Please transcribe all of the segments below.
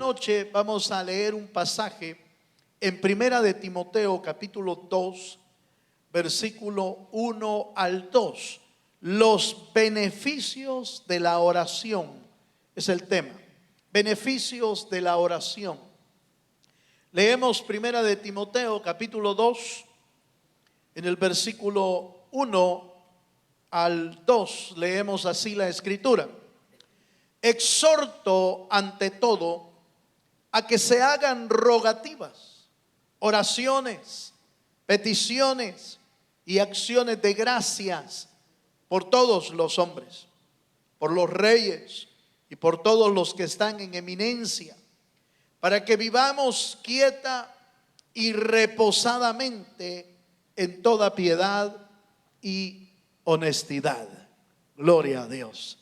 noche vamos a leer un pasaje en Primera de Timoteo capítulo 2, versículo 1 al 2. Los beneficios de la oración es el tema. Beneficios de la oración. Leemos Primera de Timoteo capítulo 2, en el versículo 1 al 2, leemos así la escritura. Exhorto ante todo a que se hagan rogativas, oraciones, peticiones y acciones de gracias por todos los hombres, por los reyes y por todos los que están en eminencia, para que vivamos quieta y reposadamente en toda piedad y honestidad. Gloria a Dios.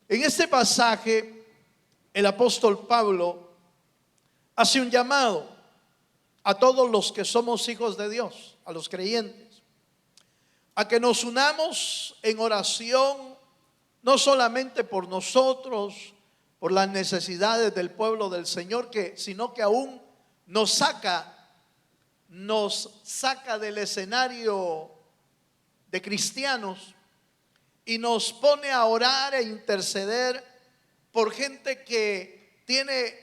En este pasaje, el apóstol Pablo hace un llamado a todos los que somos hijos de Dios, a los creyentes, a que nos unamos en oración, no solamente por nosotros, por las necesidades del pueblo del Señor, sino que aún nos saca del escenario de cristianos y nos pone a orar e interceder por gente que tiene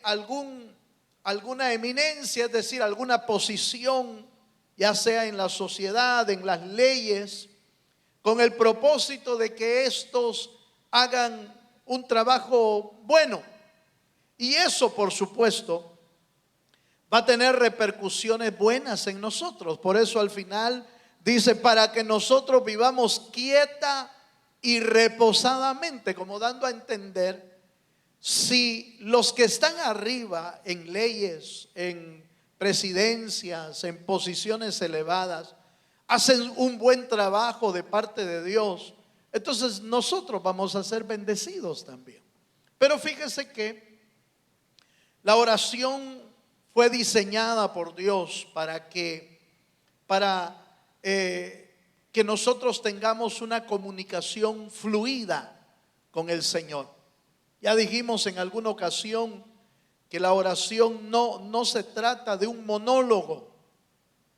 alguna eminencia, es decir, alguna posición, ya sea en la sociedad, en las leyes, con el propósito de que estos hagan un trabajo bueno. Y eso, por supuesto, va a tener repercusiones buenas en nosotros. Por eso al final dice, para que nosotros vivamos quieta y reposadamente, como dando a entender, si los que están arriba en leyes, en presidencias, en posiciones elevadas, hacen un buen trabajo de parte de Dios, entonces nosotros vamos a ser bendecidos también. Pero fíjese que la oración fue diseñada por Dios para que nosotros tengamos una comunicación fluida con el Señor. Ya dijimos en alguna ocasión que la oración no se trata de un monólogo,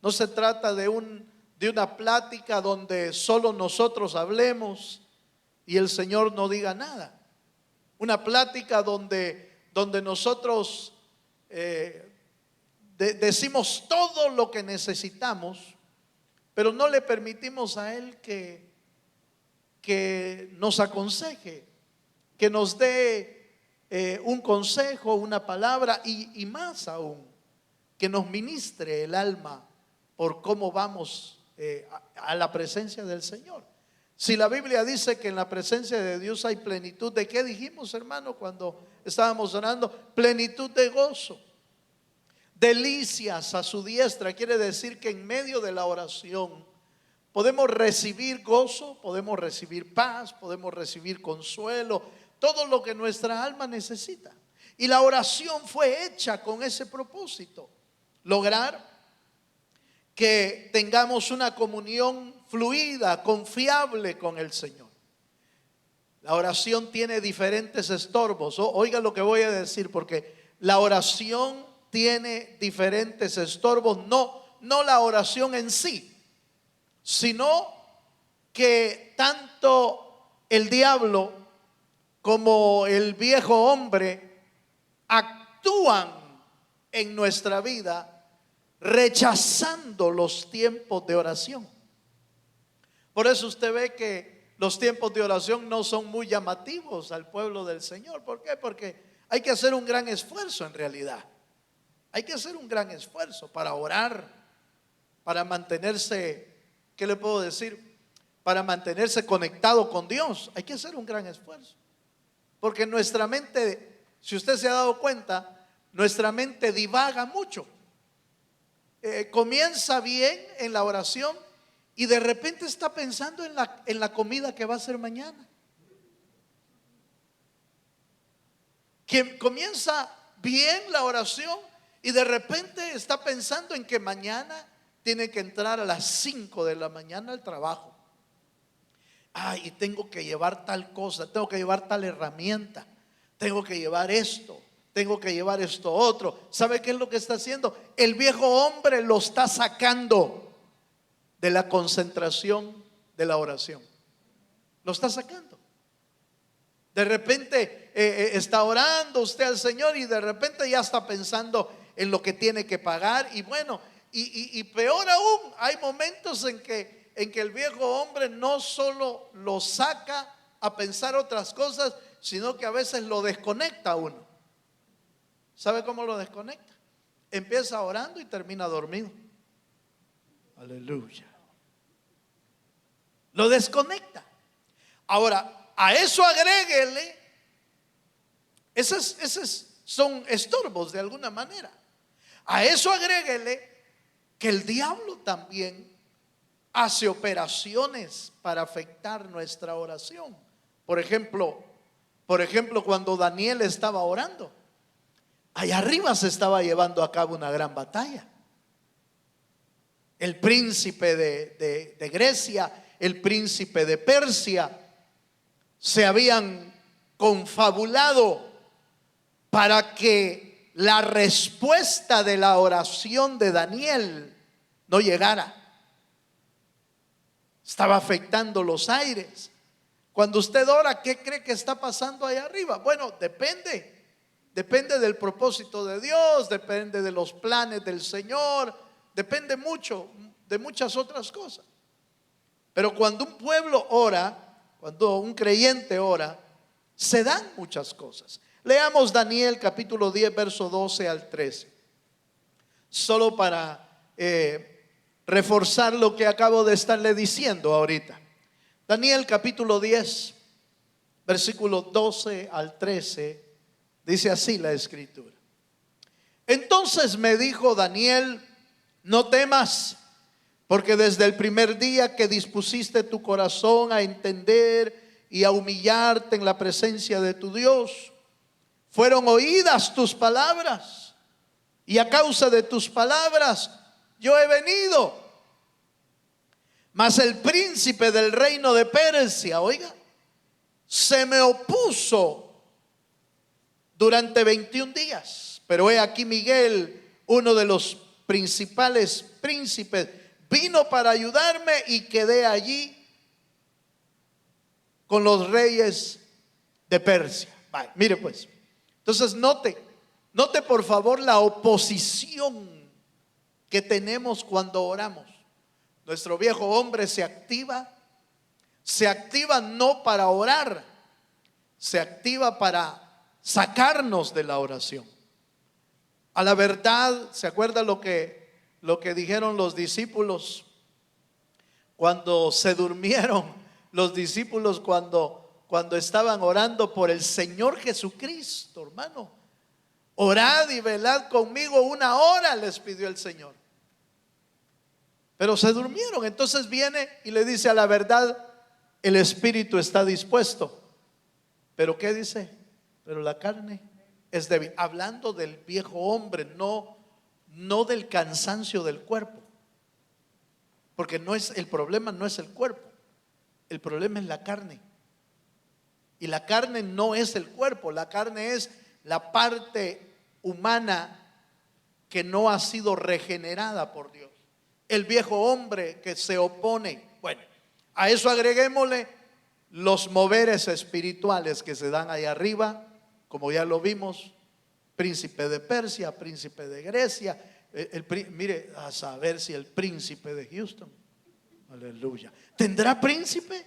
no se trata de una plática donde solo nosotros hablemos y el Señor no diga nada. Una plática donde nosotros decimos todo lo que necesitamos, pero no le permitimos a Él que nos aconseje, que nos dé un consejo, una palabra y más aún, que nos ministre el alma por cómo vamos a la presencia del Señor. Si la Biblia dice que en la presencia de Dios hay plenitud, ¿de qué dijimos, hermano, cuando estábamos orando? Plenitud de gozo, delicias a su diestra. Quiere decir que en medio de la oración podemos recibir gozo, podemos recibir paz, podemos recibir consuelo, todo lo que nuestra alma necesita. Y la oración fue hecha con ese propósito: lograr que tengamos una comunión fluida, confiable con el Señor. La oración tiene diferentes estorbos. Oiga lo que voy a decir, porque la oración tiene diferentes estorbos, no la oración en sí, sino que tanto el diablo como el viejo hombre actúan en nuestra vida rechazando los tiempos de oración. Por eso usted ve que los tiempos de oración no son muy llamativos al pueblo del Señor. ¿Por qué? Porque hay que hacer un gran esfuerzo en realidad. Hay que hacer un gran esfuerzo para orar, para mantenerse, ¿qué le puedo decir? Para mantenerse conectado con Dios. Hay que hacer un gran esfuerzo. Porque nuestra mente, si usted se ha dado cuenta, nuestra mente divaga mucho. Comienza bien en la oración y de repente está pensando en la comida que va a hacer mañana. Que comienza bien la oración y de repente está pensando en que mañana tiene que entrar a las 5 de la mañana al trabajo. Y tengo que llevar tal cosa, tengo que llevar tal herramienta, tengo que llevar esto, tengo que llevar esto otro. ¿Sabe qué es lo que está haciendo? El viejo hombre lo está sacando de la concentración de la oración. Lo está sacando. De repente está orando usted al Señor y de repente ya está pensando en lo que tiene que pagar. Y bueno, y peor aún, hay momentos en que el viejo hombre no solo lo saca a pensar otras cosas, sino que a veces lo desconecta a uno. ¿Sabe cómo lo desconecta? Empieza orando y termina dormido. Aleluya. Lo desconecta. Ahora, a eso agréguele, esos son estorbos de alguna manera. A eso agréguele que el diablo también hace operaciones para afectar nuestra oración. Por ejemplo, cuando Daniel estaba orando, allá arriba se estaba llevando a cabo una gran batalla. El príncipe de Grecia, el príncipe de Persia, se habían confabulado para que la respuesta de la oración de Daniel no llegara. Estaba afectando los aires. Cuando usted ora, ¿qué cree que está pasando allá arriba? Bueno, depende del propósito de Dios, depende de los planes del Señor, depende mucho de muchas otras cosas. Pero cuando un pueblo ora, cuando un creyente ora, se dan muchas cosas. Leamos Daniel capítulo 10, verso 12 al 13. Solo para reforzar lo que acabo de estarle diciendo ahorita. Daniel capítulo 10, versículo 12 al 13, dice así la escritura. Entonces me dijo Daniel: no temas, porque desde el primer día que dispusiste tu corazón a entender y a humillarte en la presencia de tu Dios, fueron oídas tus palabras, y a causa de tus palabras yo he venido. Mas el príncipe del reino de Persia, oiga, se me opuso durante 21 días. Pero he aquí Miguel, uno de los principales príncipes, vino para ayudarme y quedé allí con los reyes de Persia. Vale, mire pues. Entonces note por favor la oposición que tenemos cuando oramos. Nuestro viejo hombre se activa no para orar, se activa para sacarnos de la oración. A la verdad, ¿se acuerda lo que dijeron los discípulos cuando se durmieron? Los discípulos cuando estaban orando por el Señor Jesucristo, hermano. Orad y velad conmigo 1 hora, les pidió el Señor. Pero se durmieron. Entonces viene y le dice: a la verdad, el espíritu está dispuesto, pero ¿qué dice? Pero la carne es débil. Hablando del viejo hombre, no del cansancio del cuerpo. Porque el problema no es el cuerpo, el problema es la carne. Y la carne no es el cuerpo, la carne es la parte humana que no ha sido regenerada por Dios. El viejo hombre que se opone. Bueno, a eso agreguémosle los moveres espirituales que se dan ahí arriba, como ya lo vimos: príncipe de Persia, príncipe de Grecia. Mire, a saber si el príncipe de Houston, aleluya, ¿tendrá príncipe?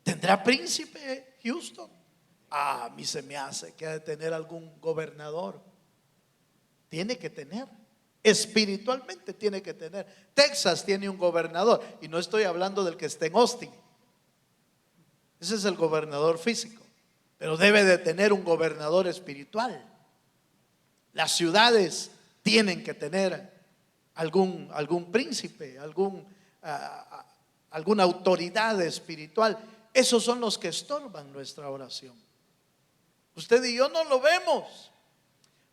¿Tendrá príncipe Houston? A mí se me hace que ha de tener algún gobernador. Tiene que tener. Espiritualmente tiene que tener. Texas tiene un gobernador, y no estoy hablando del que está en Austin. Ese es el gobernador físico, pero debe de tener un gobernador espiritual. Las ciudades tienen que tener algún príncipe, alguna autoridad espiritual. Esos son los que estorban nuestra oración. Usted y yo no lo vemos,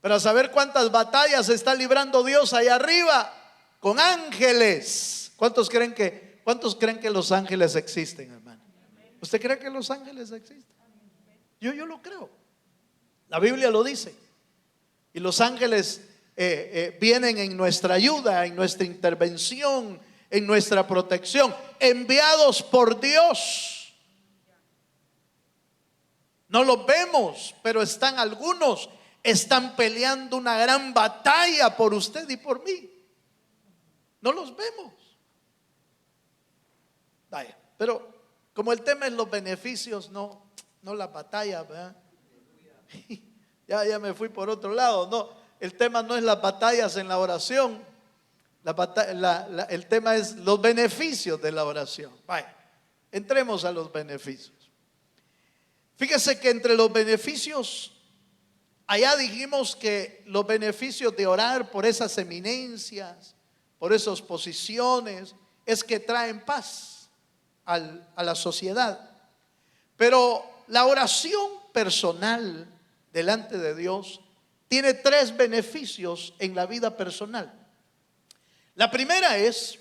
pero a saber cuántas batallas está librando Dios allá arriba con ángeles. ¿Cuántos creen que los ángeles existen, hermano? ¿Usted cree que los ángeles existen? Yo lo creo. La Biblia lo dice. Y los ángeles vienen en nuestra ayuda, en nuestra intervención, en nuestra protección, enviados por Dios. No los vemos, pero están algunos, están peleando una gran batalla por usted y por mí. No los vemos. Vaya, pero como el tema es los beneficios, no las batallas, ¿verdad? Ya me fui por otro lado. No, el tema no es las batallas en la oración. El tema es los beneficios de la oración. Vaya, entremos a los beneficios. Fíjese que entre los beneficios, allá dijimos que los beneficios de orar por esas eminencias, por esas posiciones, es que traen paz a la sociedad. Pero la oración personal delante de Dios tiene 3 beneficios en la vida personal. La primera es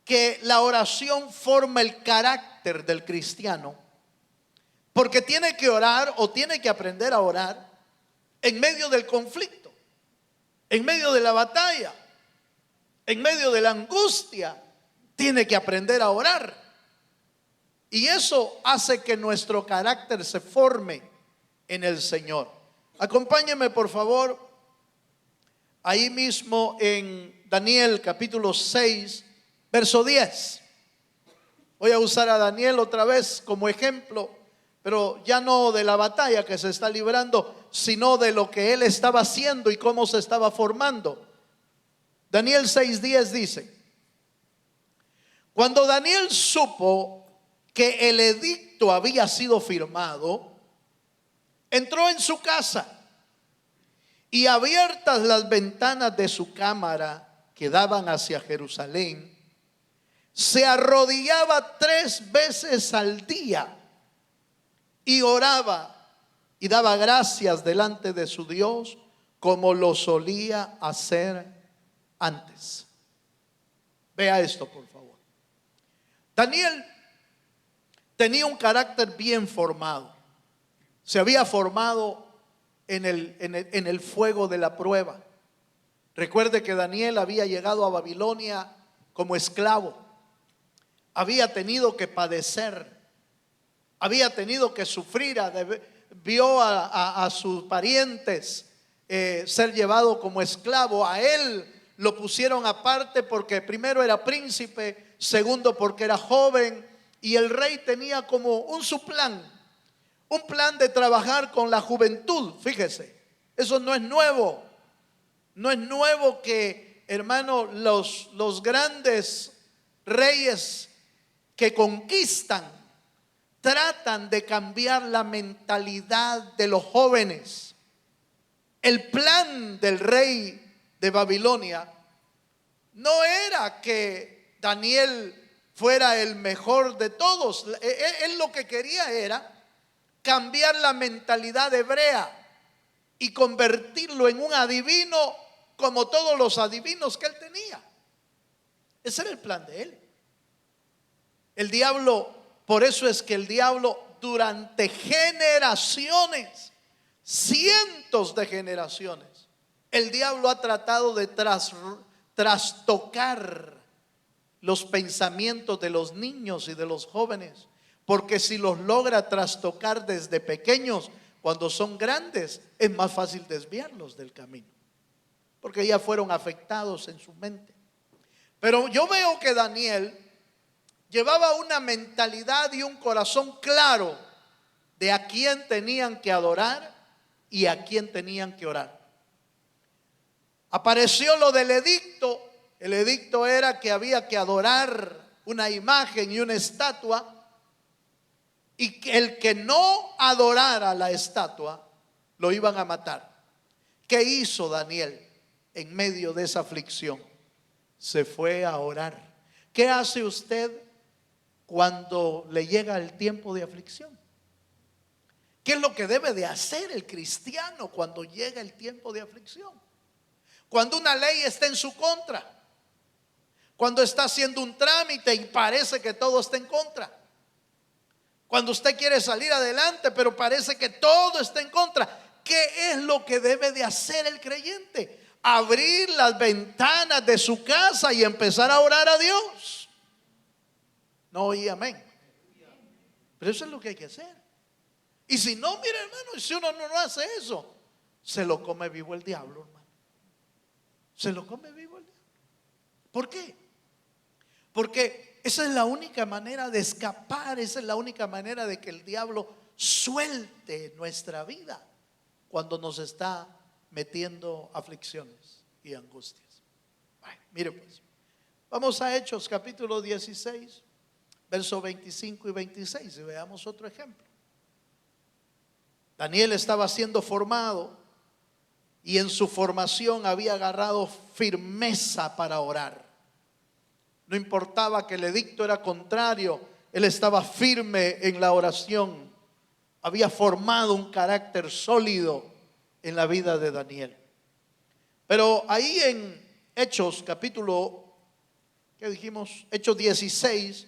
que la oración forma el carácter del cristiano, porque tiene que orar o tiene que aprender a orar en medio del conflicto, en medio de la batalla, en medio de la angustia. Tiene que aprender a orar. Y eso hace que nuestro carácter se forme en el Señor. Acompáñenme por favor ahí mismo en Daniel capítulo 6 verso 10. Voy a usar a Daniel otra vez como ejemplo, pero ya no de la batalla que se está librando, sino de lo que él estaba haciendo y cómo se estaba formando. Daniel 6:10 dice: cuando Daniel supo que el edicto había sido firmado, entró en su casa y, abiertas las ventanas de su cámara que daban hacia Jerusalén, se arrodillaba 3 veces al día y oraba y daba gracias delante de su Dios, como lo solía hacer antes. Vea esto, por favor. Daniel tenía un carácter bien formado. Se había formado en el fuego de la prueba. Recuerde que Daniel había llegado a Babilonia como esclavo. Había tenido que padecer, había tenido que sufrir. Vio a sus parientes ser llevado como esclavo. A él lo pusieron aparte porque primero era príncipe, segundo porque era joven, y el rey tenía como un plan de trabajar con la juventud. Fíjese, eso no es nuevo. No es nuevo que, hermano, los grandes reyes que conquistan tratan de cambiar la mentalidad de los jóvenes. El plan del rey de Babilonia no era que Daniel fuera el mejor de todos. Él lo que quería era cambiar la mentalidad hebrea y convertirlo en un adivino como todos los adivinos que él tenía. Ese era el plan de él. El diablo, por eso es que el diablo durante generaciones, cientos de generaciones, el diablo ha tratado de trastocar los pensamientos de los niños y de los jóvenes, porque si los logra trastocar desde pequeños, cuando son grandes es más fácil desviarlos del camino, porque ya fueron afectados en su mente. Pero yo veo que Daniel llevaba una mentalidad y un corazón claro de a quién tenían que adorar y a quién tenían que orar. Apareció lo del edicto. El edicto era que había que adorar una imagen y una estatua, y que el que no adorara la estatua lo iban a matar. ¿Qué hizo Daniel en medio de esa aflicción? Se fue a orar. ¿Qué hace usted cuando le llega el tiempo de aflicción? ¿Qué es lo que debe de hacer el cristiano cuando llega el tiempo de aflicción? Cuando una ley está en su contra, cuando está haciendo un trámite y parece que todo está en contra, cuando usted quiere salir adelante pero parece que todo está en contra, ¿qué es lo que debe de hacer el creyente? Abrir las ventanas de su casa y empezar a orar a Dios. No oí amén. Pero eso es lo que hay que hacer. Y si no, mire hermano, si uno no hace eso, se lo come vivo el diablo, hermano. Se lo come vivo el diablo. ¿Por qué? Porque esa es la única manera de escapar, esa es la única manera de que el diablo suelte nuestra vida cuando nos está metiendo aflicciones y angustias. Bueno, mire pues, vamos a Hechos capítulo 16, versos 25 y 26 y veamos otro ejemplo. Daniel estaba siendo formado y en su formación había agarrado firmeza para orar. No importaba que el edicto era contrario, él estaba firme en la oración. Había formado un carácter sólido en la vida de Daniel. Pero ahí en Hechos capítulo, ¿qué dijimos? Hechos 16,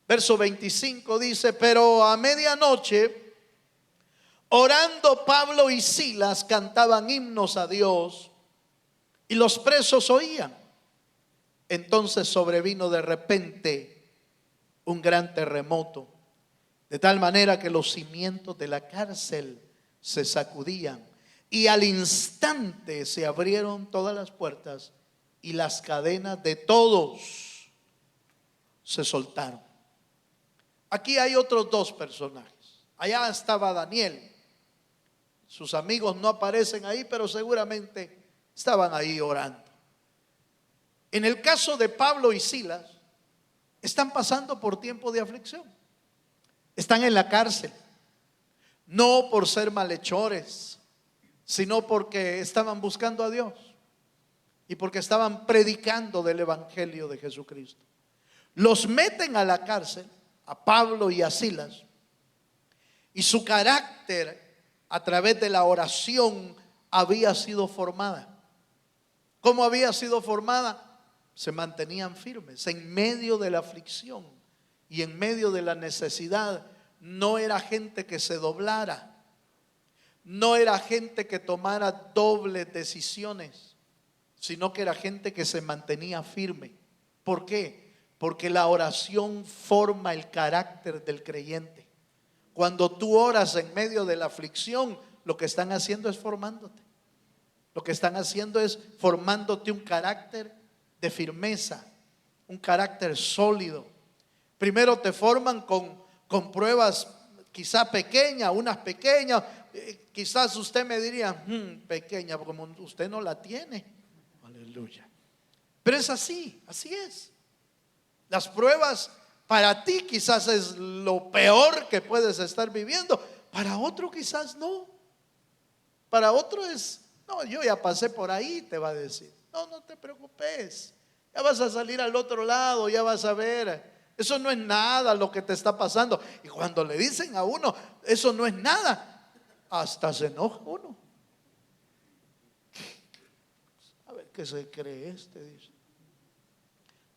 verso 25 dice: pero a medianoche, orando Pablo y Silas cantaban himnos a Dios y los presos oían. Entonces sobrevino de repente un gran terremoto, de tal manera que los cimientos de la cárcel se sacudían y al instante se abrieron todas las puertas y las cadenas de todos se soltaron. Aquí hay otros dos personajes. Allá estaba Daniel. Sus amigos no aparecen ahí, pero seguramente estaban ahí orando. En el caso de Pablo y Silas, están pasando por tiempo de aflicción. Están en la cárcel, no por ser malhechores, sino porque estaban buscando a Dios y porque estaban predicando del evangelio de Jesucristo. Los meten a la cárcel, a Pablo y a Silas, y su carácter a través de la oración había sido formada. ¿Cómo había sido formada? Se mantenían firmes en medio de la aflicción y en medio de la necesidad. No era gente que se doblara, no era gente que tomara dobles decisiones, sino que era gente que se mantenía firme. ¿Por qué? Porque la oración forma el carácter del creyente. Cuando tú oras en medio de la aflicción, lo que están haciendo es formándote. Lo que están haciendo es formándote un carácter de firmeza, un carácter sólido. Primero te forman con pruebas quizás pequeñas, unas pequeñas. Quizás usted me diría, pequeña, como usted no la tiene. Aleluya. Pero es así, así es. Las pruebas para ti quizás es lo peor que puedes estar viviendo. Para otro quizás no. Para otro es, no, yo ya pasé por ahí, te va a decir. No, no te preocupes. Ya vas a salir al otro lado, ya vas a ver. Eso no es nada lo que te está pasando. Y cuando le dicen a uno, eso no es nada, hasta se enoja uno. A ver qué se cree este, dice.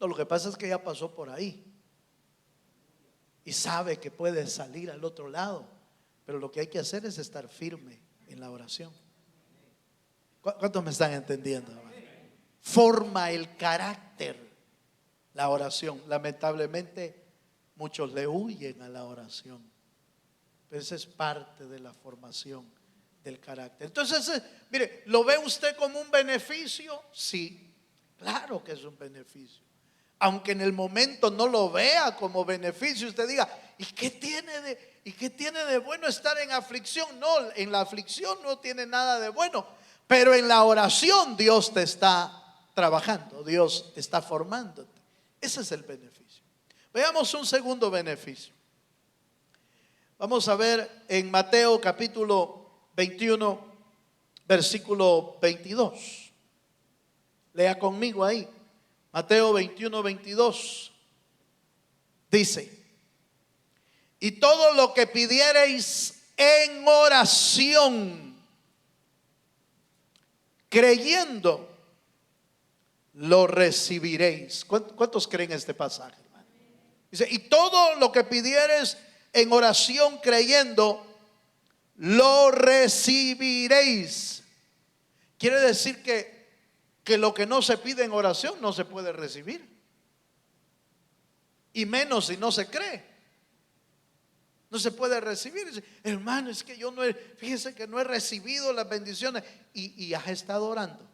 No, lo que pasa es que ya pasó por ahí y sabe que puede salir al otro lado. Pero lo que hay que hacer es estar firme en la oración. ¿Cuántos me están entendiendo? Forma el carácter la oración. Lamentablemente muchos le huyen a la oración, pero esa es parte de la formación del carácter. Entonces, mire, ¿lo ve usted como un beneficio? Sí, claro que es un beneficio. Aunque en el momento no lo vea como beneficio, usted diga, ¿y qué tiene de bueno estar en aflicción? No, en la aflicción no tiene nada de bueno, pero en la oración Dios te está trabajando, Dios está formándote. Ese es el beneficio. Veamos un segundo beneficio. Vamos a ver en Mateo capítulo 21, versículo 22. Lea conmigo ahí. Mateo 21, 22. Dice: y todo lo que pidiereis en oración, creyendo, lo recibiréis. ¿Cuántos creen este pasaje, hermano? Dice: y todo lo que pidieres en oración creyendo, lo recibiréis. Quiere decir que lo que no se pide en oración no se puede recibir. Y menos si no se cree. No se puede recibir. Dice, hermano, es que yo no he, fíjese que no he recibido las bendiciones. Y has estado orando.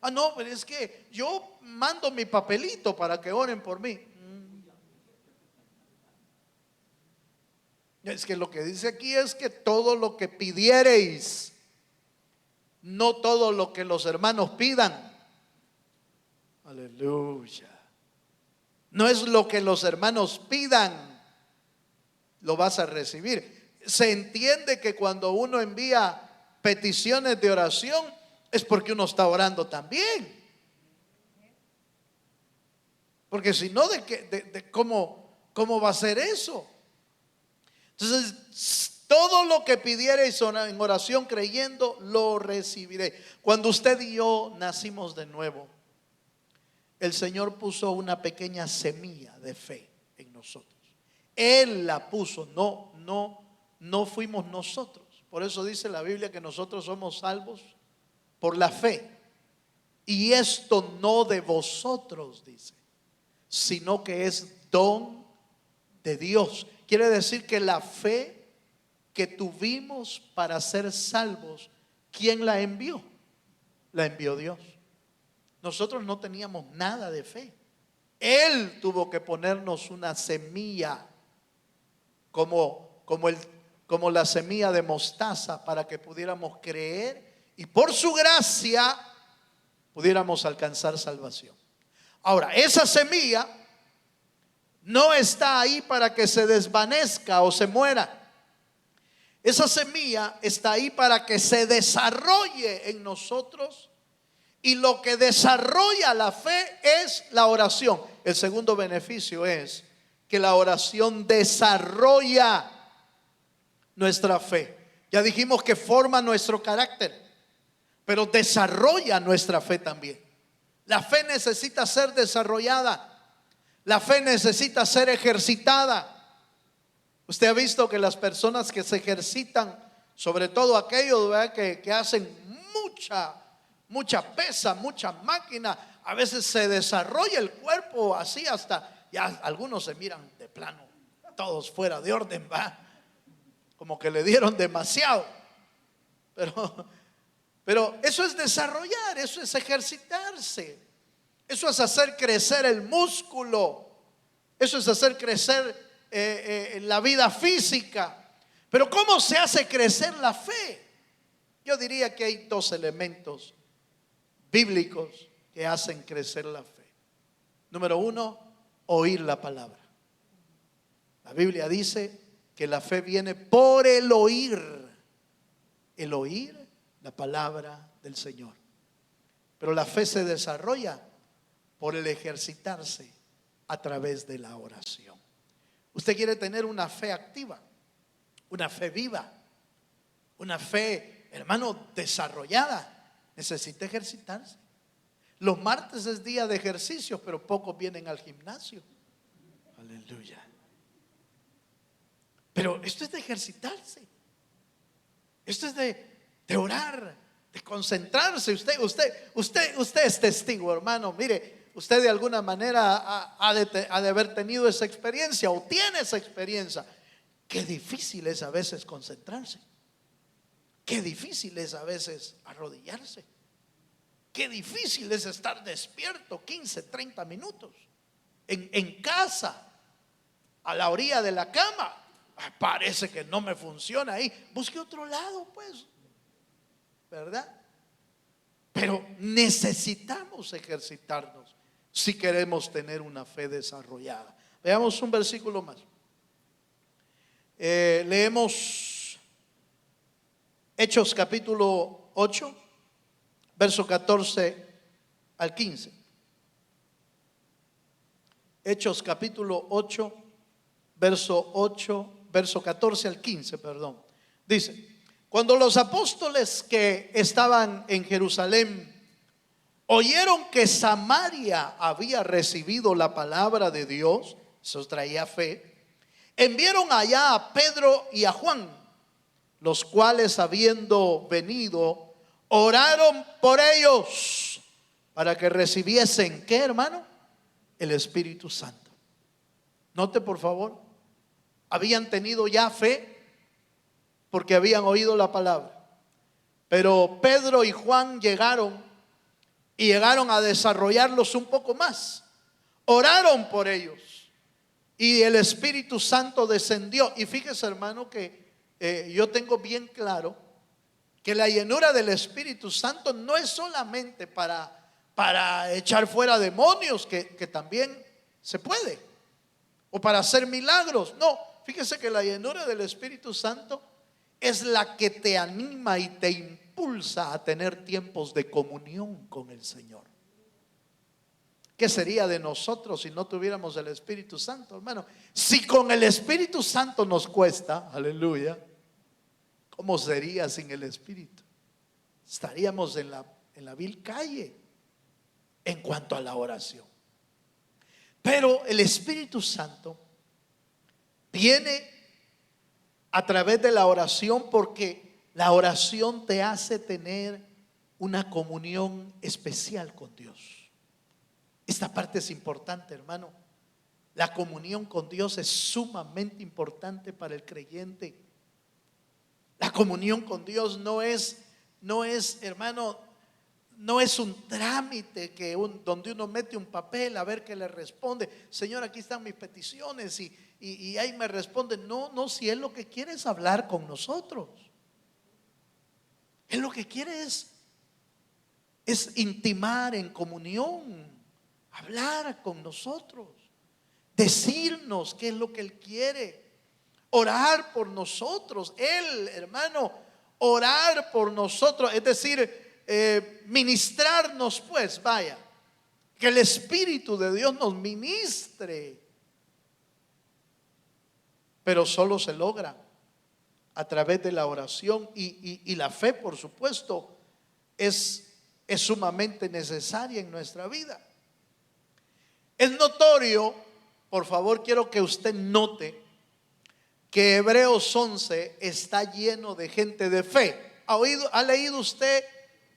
Ah, no, pero es que yo mando mi papelito para que oren por mí. Es que lo que dice aquí es que todo lo que pidiereis, no todo lo que los hermanos pidan. Aleluya. No es lo que los hermanos pidan, lo vas a recibir. Se entiende que cuando uno envía peticiones de oración es porque uno está orando también. Porque si no, ¿cómo va a ser eso? Entonces, todo lo que pidiereis en oración creyendo, lo recibiré. Cuando usted y yo nacimos de nuevo, el Señor puso una pequeña semilla de fe en nosotros. Él la puso, no fuimos nosotros. Por eso dice la Biblia que nosotros somos salvos por la fe. Y esto no de vosotros, dice, sino que es don de Dios. Quiere decir que la fe que tuvimos para ser salvos, ¿quién la envió? La envió Dios. Nosotros no teníamos nada de fe. Él tuvo que ponernos una semilla como la semilla de mostaza para que pudiéramos creer y por su gracia pudiéramos alcanzar salvación. Ahora, esa semilla no está ahí para que se desvanezca o se muera. Esa semilla está ahí para que se desarrolle en nosotros. Y lo que desarrolla la fe es la oración. El segundo beneficio es que la oración desarrolla nuestra fe. Ya dijimos que forma nuestro carácter, pero desarrolla nuestra fe también. La fe necesita ser desarrollada. La fe necesita ser ejercitada. Usted ha visto que las personas que se ejercitan, sobre todo aquellos, ¿verdad?, que hacen mucha pesa, mucha máquina, a veces se desarrolla el cuerpo así hasta, ya algunos se miran de plano, todos fuera de orden, va, como que le dieron demasiado. Pero eso es desarrollar, eso es ejercitarse, eso es hacer crecer el músculo, eso es hacer crecer la vida física. Pero ¿cómo se hace crecer la fe? Yo diría que hay dos elementos bíblicos que hacen crecer la fe. Número uno, oír la palabra. La Biblia dice que la fe viene por el oír la palabra del Señor. Pero la fe se desarrolla por el ejercitarse a través de la oración. Usted quiere tener una fe activa, una fe viva, una fe, hermano, desarrollada. Necesita ejercitarse. Los martes es día de ejercicio, pero pocos vienen al gimnasio. Aleluya. Pero esto es de ejercitarse. Esto es de orar, de concentrarse. Usted es testigo, hermano. Mire, usted de alguna manera ha de haber tenido esa experiencia o tiene esa experiencia. Qué difícil es a veces concentrarse. Qué difícil es a veces arrodillarse. Qué difícil es estar despierto 15, 30 minutos en casa, a la orilla de la cama. Parece que no me funciona ahí. Busque otro lado, pues, ¿verdad? Pero necesitamos ejercitarnos si queremos tener una fe desarrollada. Veamos un versículo más. Leemos Hechos capítulo 8, verso 14 al 15. Hechos capítulo 8, verso 14 al 15, perdón. Dice: cuando los apóstoles que estaban en Jerusalén oyeron que Samaria había recibido la palabra de Dios, eso traía fe, enviaron allá a Pedro y a Juan, los cuales habiendo venido, oraron por ellos para que recibiesen, ¿qué, hermano? El Espíritu Santo. Note por favor, habían tenido ya fe porque habían oído la palabra. Pero Pedro y Juan llegaron a desarrollarlos un poco más. Oraron por ellos y el Espíritu Santo descendió. Y fíjese, hermano, que yo tengo bien claro que la llenura del Espíritu Santo no es solamente para echar fuera demonios, que también se puede, o para hacer milagros. No, fíjese que la llenura del Espíritu Santo es la que te anima y te impulsa a tener tiempos de comunión con el Señor. ¿Qué sería de nosotros si no tuviéramos el Espíritu Santo, hermano? Si con el Espíritu Santo nos cuesta, aleluya, ¿cómo sería sin el Espíritu? Estaríamos en la vil calle en cuanto a la oración. Pero el Espíritu Santo viene a través de la oración, porque la oración te hace tener una comunión especial con Dios. Esta parte es importante, hermano. La comunión con Dios es sumamente importante para el creyente. La comunión con Dios no es, hermano, no es un trámite donde uno mete un papel a ver qué le responde. Señor, aquí están mis peticiones y ahí me responde. No, si Él lo que quiere es hablar con nosotros. Él lo que quiere es intimar en comunión, hablar con nosotros, decirnos qué es lo que Él quiere, orar por nosotros. Él, hermano, orar por nosotros, es decir, ministrarnos, pues, vaya, que el Espíritu de Dios nos ministre. Pero solo se logra a través de la oración y la fe, por supuesto, es sumamente necesaria en nuestra vida. Es notorio, por favor, quiero que usted note que Hebreos 11 está lleno de gente de fe. ¿Ha leído usted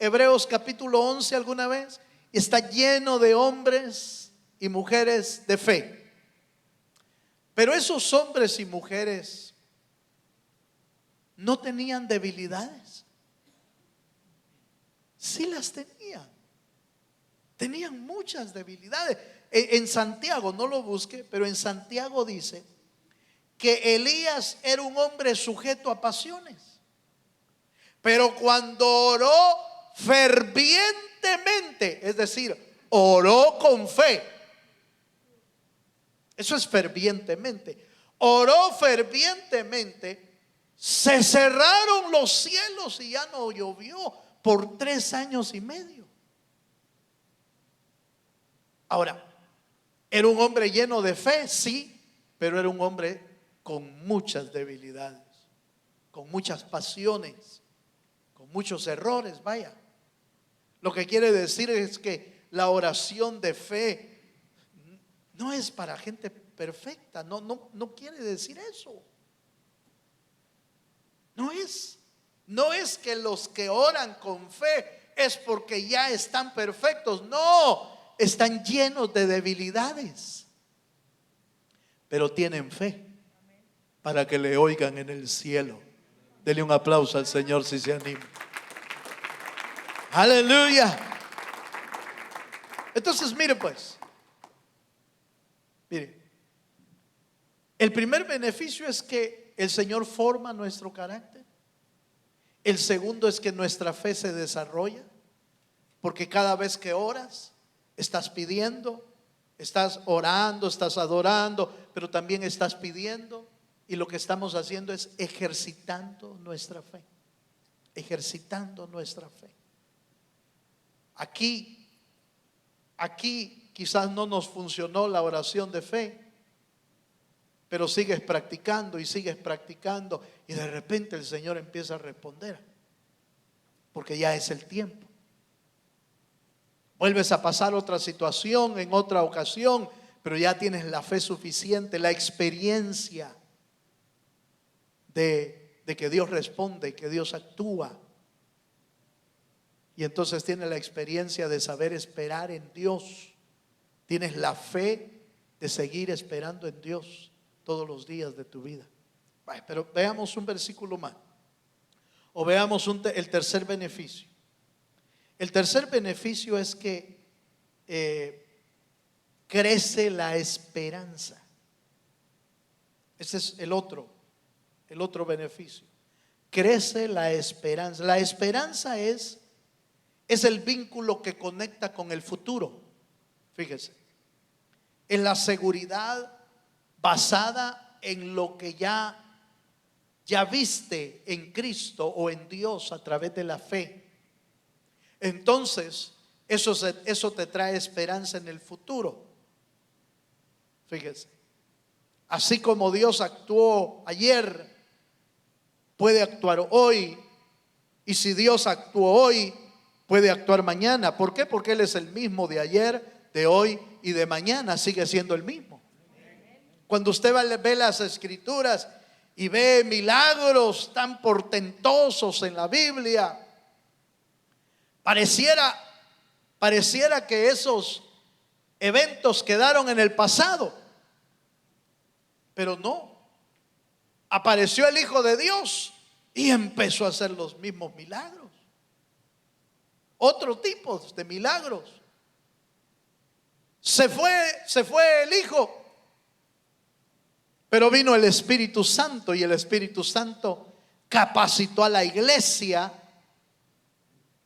Hebreos capítulo 11 alguna vez? Está lleno de hombres y mujeres de fe. Pero esos hombres y mujeres no tenían debilidades. Sí las tenían. Tenían muchas debilidades. En Santiago, no lo busque, pero en Santiago dice que Elías era un hombre sujeto a pasiones, pero cuando oró fervientemente, es decir, oró con fe. Eso es fervientemente. Oró fervientemente, se cerraron los cielos y ya no llovió por 3 años y medio. Ahora, ¿era un hombre lleno de fe? Sí, pero era un hombre con muchas debilidades, con muchas pasiones, con muchos errores, vaya. Lo que quiere decir es que la oración de fe no es para gente perfecta, no quiere decir eso. No es que los que oran con fe es porque ya están perfectos, no. Están llenos de debilidades, pero tienen fe para que le oigan en el cielo. Dele un aplauso al Señor si se anima. Aleluya. Entonces, mire pues, el primer beneficio es que el Señor forma nuestro carácter. El segundo es que nuestra fe se desarrolla, porque cada vez que oras, estás pidiendo, estás orando, estás adorando, pero también estás pidiendo. Y lo que estamos haciendo es ejercitando nuestra fe. Ejercitando nuestra fe. Aquí quizás no nos funcionó la oración de fe, pero sigues practicando y sigues practicando, y de repente el Señor empieza a responder, porque ya es el tiempo. Vuelves a pasar otra situación en otra ocasión, pero ya tienes la fe suficiente, la experiencia de de que Dios responde, que Dios actúa. Y entonces tienes la experiencia de saber esperar en Dios. Tienes la fe de seguir esperando en Dios todos los días de tu vida. Bueno, pero veamos un versículo más. O veamos el tercer beneficio. El tercer beneficio es que crece la esperanza. Ese es el otro beneficio. Crece la esperanza. La esperanza es el vínculo que conecta con el futuro. Fíjese, es la seguridad basada en lo que ya viste en Cristo o en Dios a través de la fe. Entonces, eso te trae esperanza en el futuro. Fíjese, así como Dios actuó ayer, puede actuar hoy. Y si Dios actuó hoy, puede actuar mañana. ¿Por qué? Porque Él es el mismo de ayer, de hoy y de mañana. Sigue siendo el mismo. Cuando usted ve las escrituras y ve milagros tan portentosos en la Biblia, pareciera que esos eventos quedaron en el pasado. Pero no. Apareció el Hijo de Dios y empezó a hacer los mismos milagros. Otro tipo de milagros. Se fue el Hijo, pero vino el Espíritu Santo, y el Espíritu Santo capacitó a la iglesia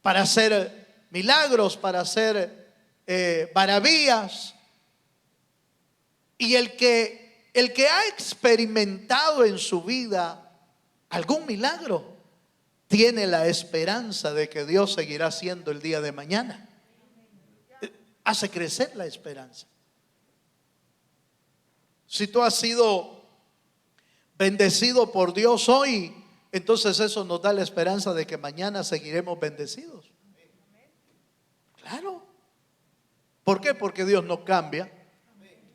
para hacer milagros, para hacer maravillas. Y el que ha experimentado en su vida algún milagro tiene la esperanza de que Dios seguirá siendo el día de mañana. Hace crecer la esperanza. Si tú has sido bendecido por Dios hoy, entonces eso nos da la esperanza de que mañana seguiremos bendecidos. Claro. ¿Por qué? Porque Dios no cambia.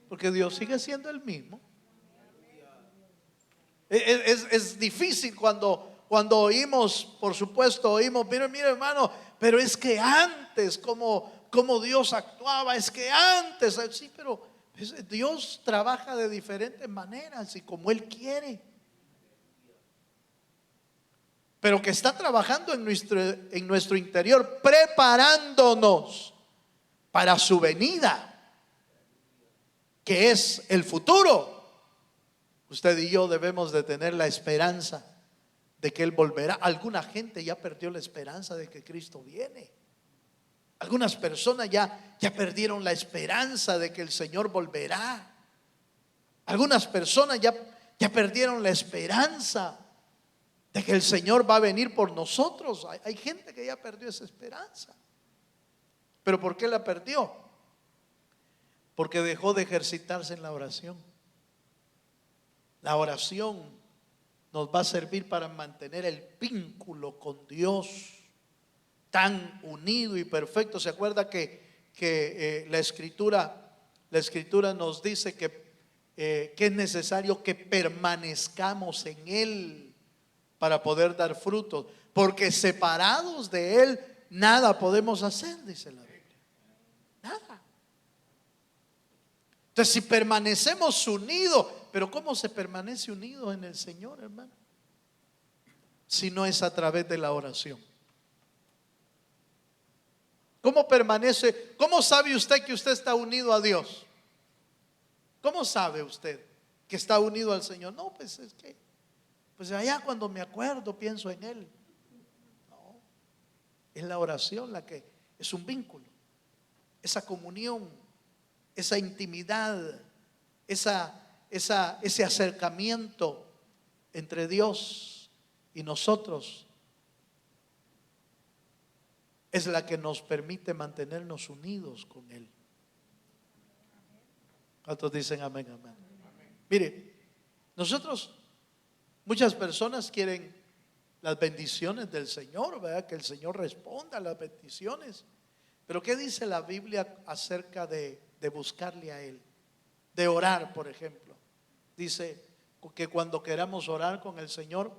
Porque Dios sigue siendo el mismo. Es difícil cuando oímos, por supuesto, oímos, mira hermano, pero es que antes, como Dios actuaba, es que antes, sí, pero Dios trabaja de diferentes maneras y como Él quiere. Pero que está trabajando en nuestro interior, preparándonos para su venida, que es el futuro. Usted y yo debemos de tener la esperanza de que Él volverá. Alguna gente ya perdió la esperanza de que Cristo viene. Algunas personas ya perdieron la esperanza de que el Señor volverá. Algunas personas ya perdieron la esperanza de que el Señor va a venir por nosotros. Hay gente que ya perdió esa esperanza. ¿Pero por qué la perdió? Porque dejó de ejercitarse en la oración. La oración nos va a servir para mantener el vínculo con Dios tan unido y perfecto. ¿Se acuerda que la escritura nos dice que es necesario que permanezcamos en Él para poder dar frutos? Porque separados de Él nada podemos hacer, dice la Biblia. Nada. Entonces, si permanecemos unidos, pero ¿cómo se permanece unido en el Señor, hermano? Si no es a través de la oración. ¿Cómo permanece? ¿Cómo sabe usted que usted está unido a Dios? ¿Cómo sabe usted que está unido al Señor? No, pues es que, pues allá cuando me acuerdo pienso en Él. No, es la oración la que es un vínculo, esa comunión, esa intimidad, ese acercamiento entre Dios y nosotros es la que nos permite mantenernos unidos con Él. ¿Cuántos dicen amén, amén? Mire, muchas personas quieren las bendiciones del Señor, ¿verdad? Que el Señor responda a las bendiciones. Pero ¿qué dice la Biblia acerca de buscarle a Él? De orar, por ejemplo. Dice que cuando queramos orar con el Señor,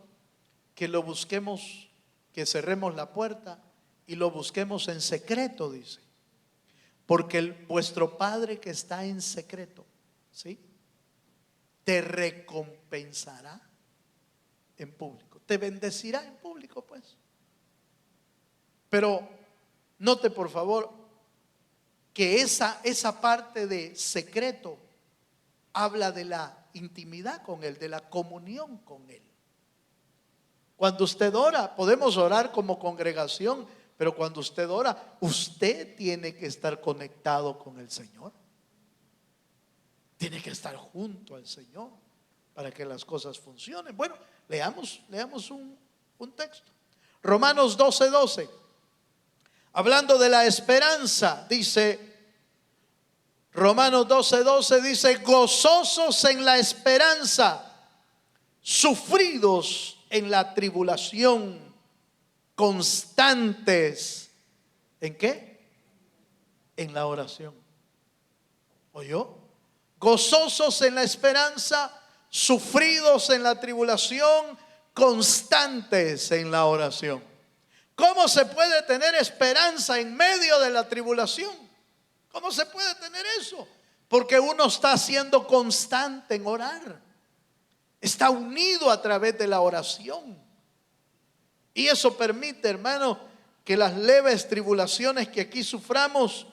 que lo busquemos, que cerremos la puerta y lo busquemos en secreto, dice. Porque vuestro Padre que está en secreto, ¿sí?, te recompensará en público, te bendecirá en público, pues. Pero note por favor que esa parte de secreto habla de la intimidad con Él, de la comunión con Él. Cuando usted ora, podemos orar como congregación, pero cuando usted ora, usted tiene que estar conectado con el Señor. Tiene que estar junto al Señor para que las cosas funcionen. Bueno, leamos un texto. Romanos 12:12. Hablando de la esperanza, dice, Romanos 12:12 dice: gozosos en la esperanza, sufridos en la tribulación, constantes. ¿En qué? En la oración. ¿Oyó? Gozosos en la esperanza, sufridos en la tribulación, constantes en la oración. ¿Cómo se puede tener esperanza en medio de la tribulación? ¿Cómo se puede tener eso? Porque uno está siendo constante en orar, está unido a través de la oración. Y eso permite, hermano, que las leves tribulaciones que aquí suframos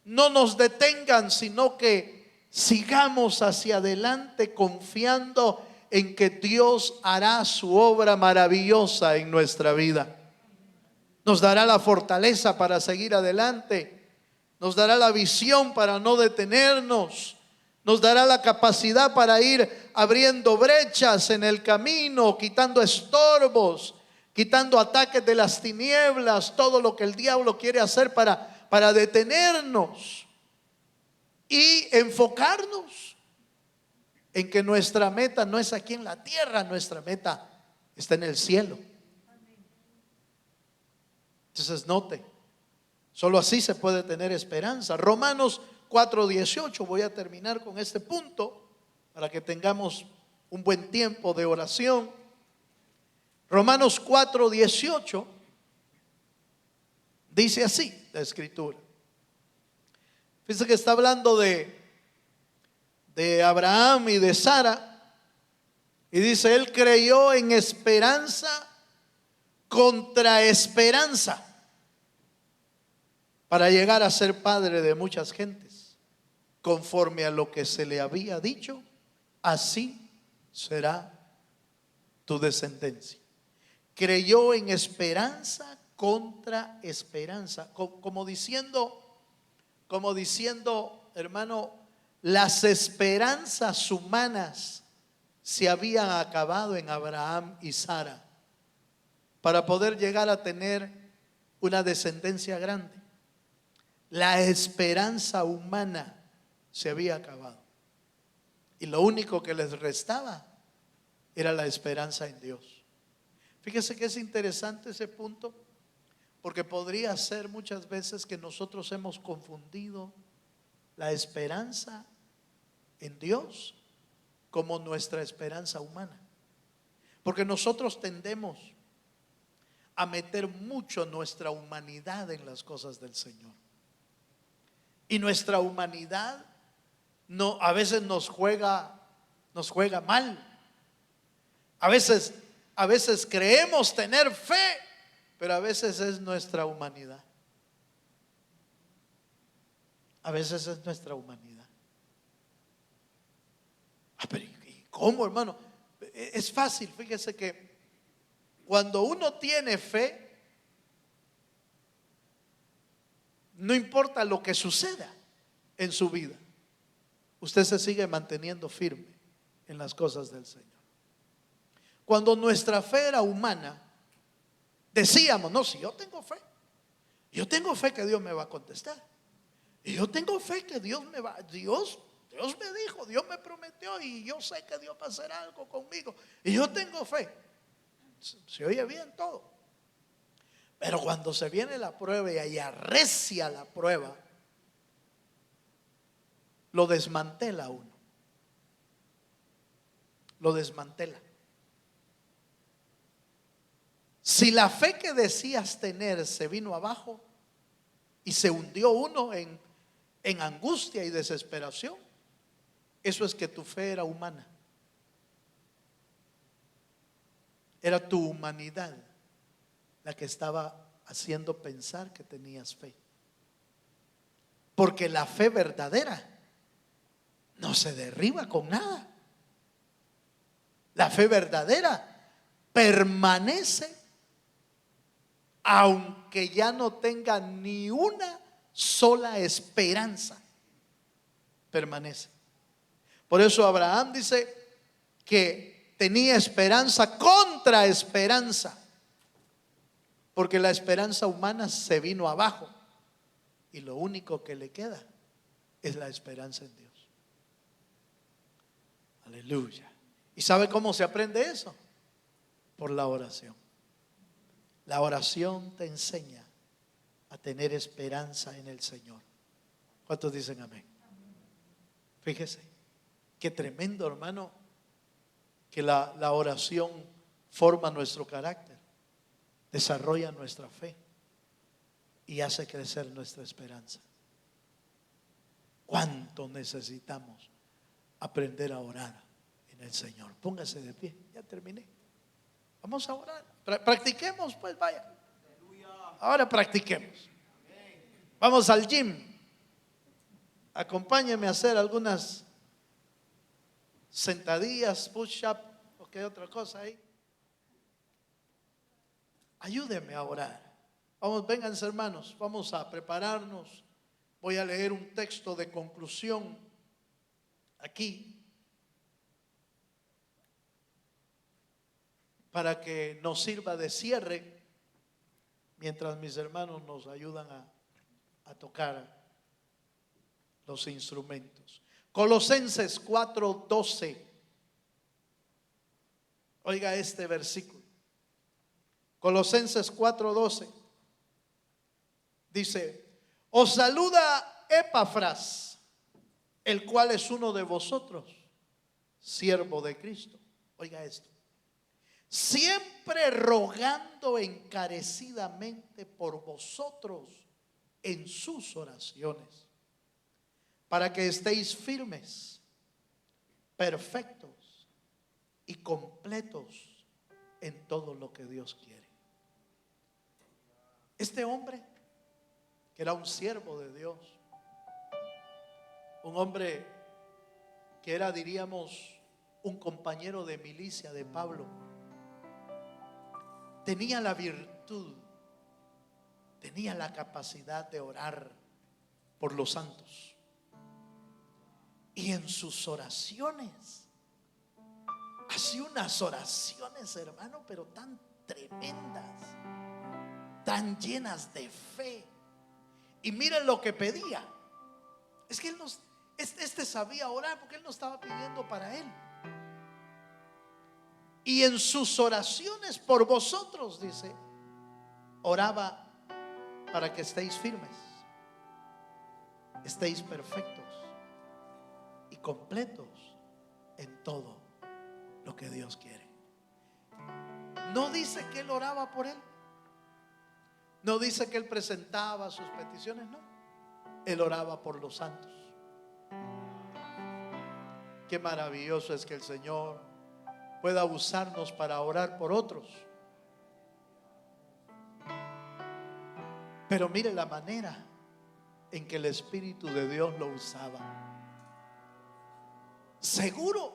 no nos detengan, sino que sigamos hacia adelante confiando en que Dios hará su obra maravillosa en nuestra vida. Nos dará la fortaleza para seguir adelante, nos dará la visión para no detenernos, nos dará la capacidad para ir abriendo brechas en el camino, quitando estorbos, quitando ataques de las tinieblas, todo lo que el diablo quiere hacer para detenernos. Y enfocarnos en que nuestra meta no es aquí en la tierra, nuestra meta está en el cielo. Entonces note, solo así se puede tener esperanza. Romanos 4:18, voy a terminar con este punto para que tengamos un buen tiempo de oración. Romanos 4:18 dice así la escritura. Fíjense que está hablando de Abraham y de Sara, y dice: él creyó en esperanza contra esperanza para llegar a ser padre de muchas gentes, conforme a lo que se le había dicho, así será tu descendencia. Creyó en esperanza contra esperanza, como diciendo, hermano, las esperanzas humanas se habían acabado en Abraham y Sara para poder llegar a tener una descendencia grande. La esperanza humana se había acabado y lo único que les restaba era la esperanza en Dios. Fíjese que es interesante ese punto, porque podría ser muchas veces que nosotros hemos confundido la esperanza en Dios como nuestra esperanza humana, porque nosotros tendemos a meter mucho nuestra humanidad en las cosas del Señor, y nuestra humanidad a veces nos juega mal. A veces creemos tener fe, pero a veces es nuestra humanidad. A veces es nuestra humanidad. Pero ¿y cómo, hermano? Es fácil, fíjese que cuando uno tiene fe, no importa lo que suceda en su vida, usted se sigue manteniendo firme en las cosas del Señor. Cuando nuestra fe era humana, decíamos: no, si yo tengo fe que Dios me va a contestar, y yo tengo fe que Dios me dijo, Dios me prometió, y yo sé que Dios va a hacer algo conmigo, y yo tengo fe. Se oye bien todo, pero cuando se viene la prueba y ahí arrecia la prueba, lo desmantela uno, lo desmantela. Si la fe que decías tener se vino abajo y se hundió uno en angustia y desesperación, eso es que tu fe era humana. Era tu humanidad la que estaba haciendo pensar que tenías fe. Porque la fe verdadera no se derriba con nada. La fe verdadera permanece aunque ya no tenga ni una sola esperanza. Permanece. Por eso Abraham dice que tenía esperanza contra esperanza, porque la esperanza humana se vino abajo y lo único que le queda es la esperanza en Dios. Aleluya. ¿Y sabe cómo se aprende eso? Por la oración. La oración te enseña a tener esperanza en el Señor. ¿Cuántos dicen amén? Fíjese, qué tremendo, hermano, que la oración forma nuestro carácter, desarrolla nuestra fe y hace crecer nuestra esperanza. ¿Cuánto necesitamos aprender a orar en el Señor? Póngase de pie, ya terminé. Vamos a orar. Practiquemos, pues, vaya. Ahora practiquemos. Vamos al gym. Acompáñeme a hacer algunas sentadillas, push-up, o qué otra cosa ahí. Ayúdeme a orar. Vamos, vénganse, hermanos, vamos a prepararnos. Voy a leer un texto de conclusión aquí para que nos sirva de cierre mientras mis hermanos nos ayudan a tocar los instrumentos. Colosenses 4:12. Oiga este versículo. Colosenses 4:12 dice: os saluda Epafras, el cual es uno de vosotros, siervo de Cristo. Oiga esto: siempre rogando encarecidamente por vosotros en sus oraciones, para que estéis firmes, perfectos y completos en todo lo que Dios quiere. Este hombre, que era un siervo de Dios, un hombre que era, diríamos, un compañero de milicia de Pablo, tenía la virtud, tenía la capacidad de orar por los santos. Y en sus oraciones hacía unas oraciones, hermano, pero tan tremendas, tan llenas de fe. Y miren lo que pedía. Es que él este sabía orar, porque él no estaba pidiendo para él. Y en sus oraciones por vosotros, dice, oraba para que estéis firmes, estéis perfectos y completos en todo lo que Dios quiere. No dice que él oraba por él, no dice que él presentaba sus peticiones, no. Él oraba por los santos. Qué maravilloso es que el Señor pueda usarnos para orar por otros. Pero mire la manera en que el Espíritu de Dios lo usaba. Seguro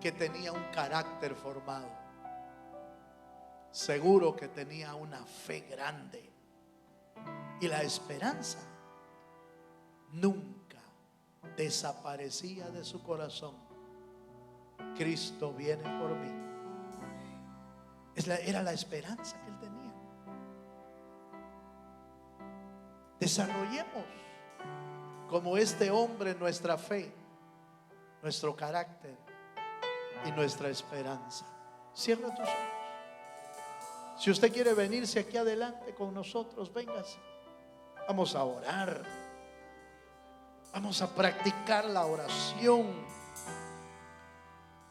que tenía un carácter formado. Seguro que tenía una fe grande. Y la esperanza nunca desaparecía de su corazón. Cristo viene por mí. Era la esperanza que él tenía. Desarrollemos como este hombre nuestra fe, nuestro carácter y nuestra esperanza. Cierra tus ojos. Si usted quiere venirse aquí adelante con nosotros, véngase. Vamos a orar. Vamos a practicar la oración.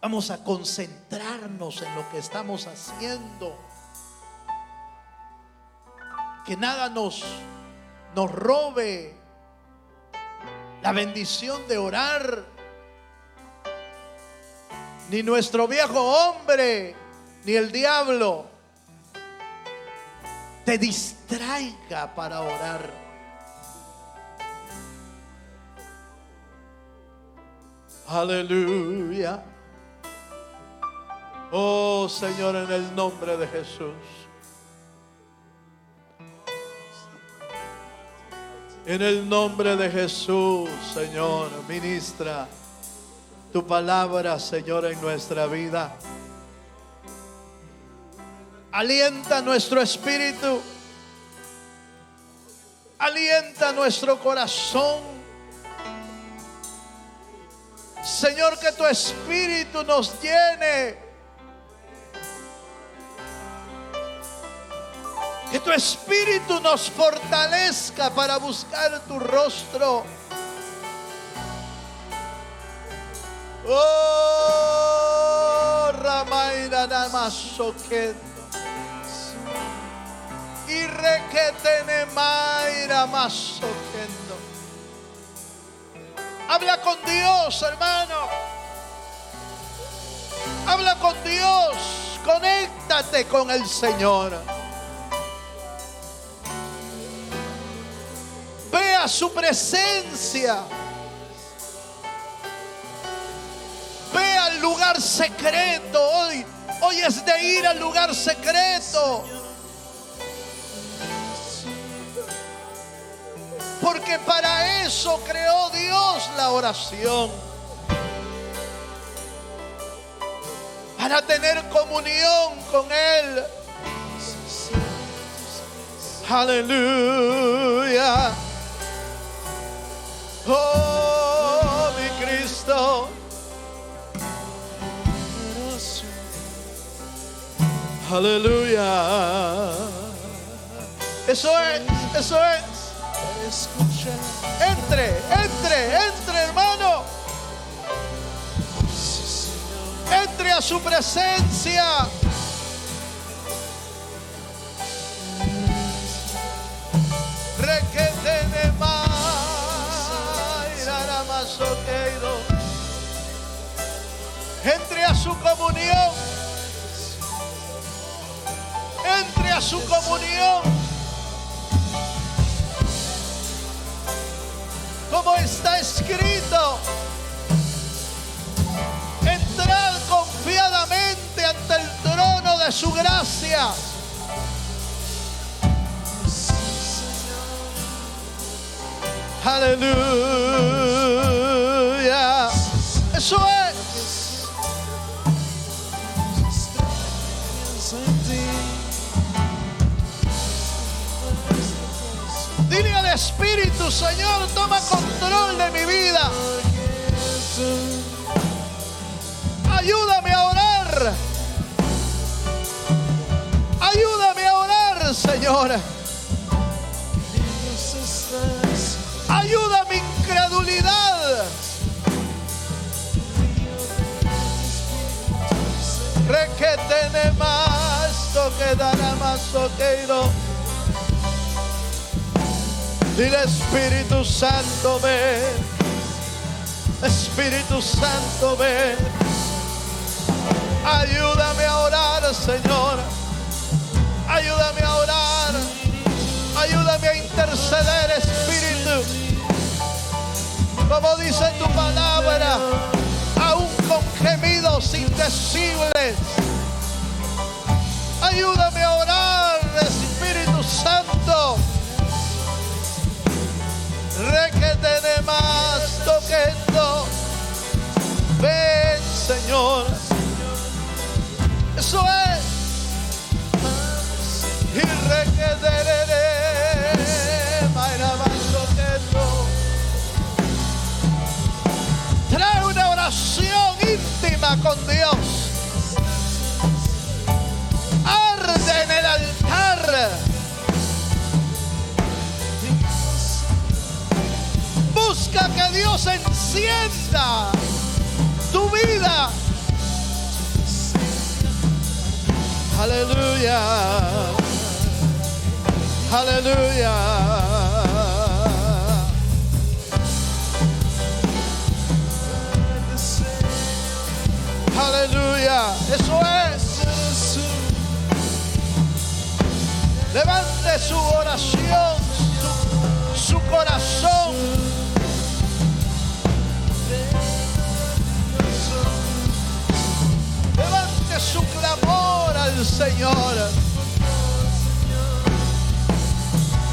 Vamos a concentrarnos en lo que estamos haciendo. Que nada nos robe la bendición de orar. Ni nuestro viejo hombre, ni el diablo te distraiga para orar. Aleluya. Oh Señor, en el nombre de Jesús. En el nombre de Jesús, Señor, ministra tu palabra, Señor, en nuestra vida. Alienta nuestro espíritu. Alienta nuestro corazón. Señor, que tu espíritu nos llene. Que tu espíritu nos fortalezca para buscar tu rostro. Oh, Ramaira Namasoquendo. Y requetene Maira Masoquendo. Habla con Dios, hermano. Habla con Dios. Conéctate con el Señor. Ve a su presencia. Ve al lugar secreto. Hoy es de ir al lugar secreto. Porque para eso creó Dios la oración. Para tener comunión con Él. Aleluya. Oh, mi Cristo. Aleluya. Eso es. Entre, hermano. Entre a su presencia. Requetene Mairaamasoqueiro. Entre a su comunión. Entre a su comunión. Como está escrito, entrad confiadamente ante el trono de su gracia. Aleluya. Eso es. Dile al Espíritu, Señor, toma control de mi vida. Ayúdame a orar. Ayúdame a orar, Señor. Ayuda mi incredulidad. Requetene más, toque dará más soqueiro. Dile, Espíritu Santo, ven. Espíritu Santo, ven. Ayúdame a orar, Señor. Ayúdame a orar. Ayúdame a interceder, Espíritu. Como dice tu palabra, aún con gemidos indecibles. Ayúdame a orar, Espíritu Santo. Requetene más toquendo. Ven, Señor. Eso es. Y requetene más toquendo. Trae una oración íntima con Dios. Arde en el altar. Busca que Dios encienda tu vida Aleluya. Aleluya. Aleluya. Eso es. Levante su oración, su corazón. Levante su clamor al Señor.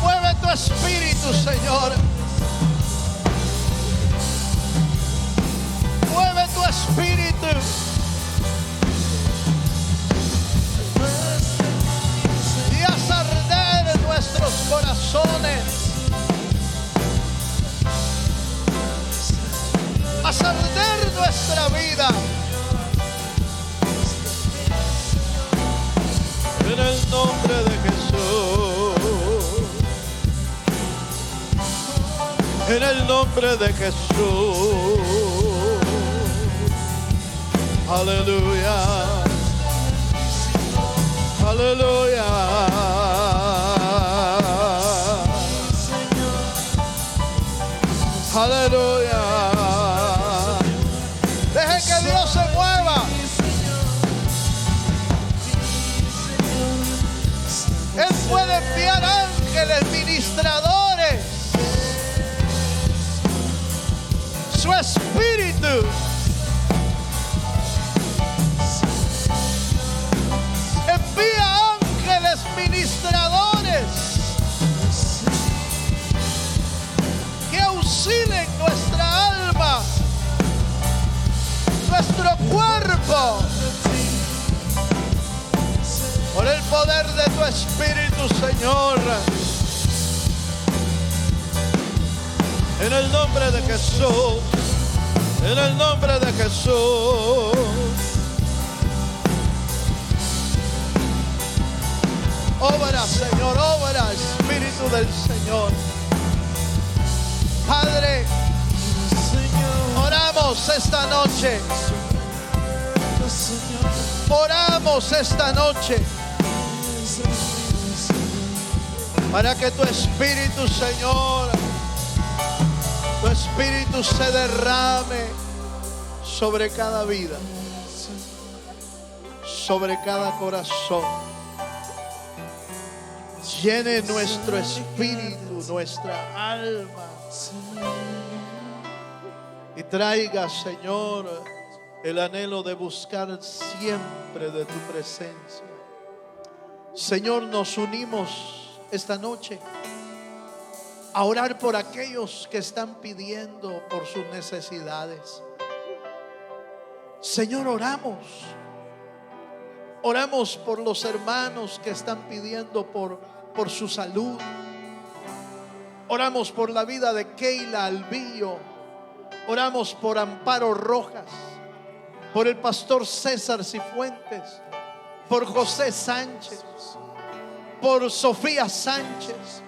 Mueve tu espíritu, Señor. Mueve tu espíritu. Y haz arder nuestros corazones. Haz arder nuestra vida. En el nombre de Jesús. En el nombre de Jesús. Aleluya. Aleluya. Aleluya. Deje que Dios se mueva. Él puede enviar ángeles ministradores. Su espíritu envía ángeles ministradores que auxilien nuestra alma, nuestro cuerpo, por el poder de tu Espíritu, Señor. En el nombre de Jesús. En el nombre de Jesús. Obra, Señor, obra, Espíritu del Señor. Padre, oramos esta noche. Oramos esta noche para que tu Espíritu, Señor, tu Espíritu se derrame sobre cada vida, sobre cada corazón. Llene nuestro espíritu, nuestra alma, y traiga, Señor, el anhelo de buscar siempre de tu presencia. Señor, nos unimos esta noche a orar por aquellos que están pidiendo por sus necesidades. Señor, oramos por los hermanos que están pidiendo por su salud. Oramos por la vida de Keila Albillo. Oramos por Amparo Rojas, por el pastor César Cifuentes, por José Sánchez, por Sofía Sánchez.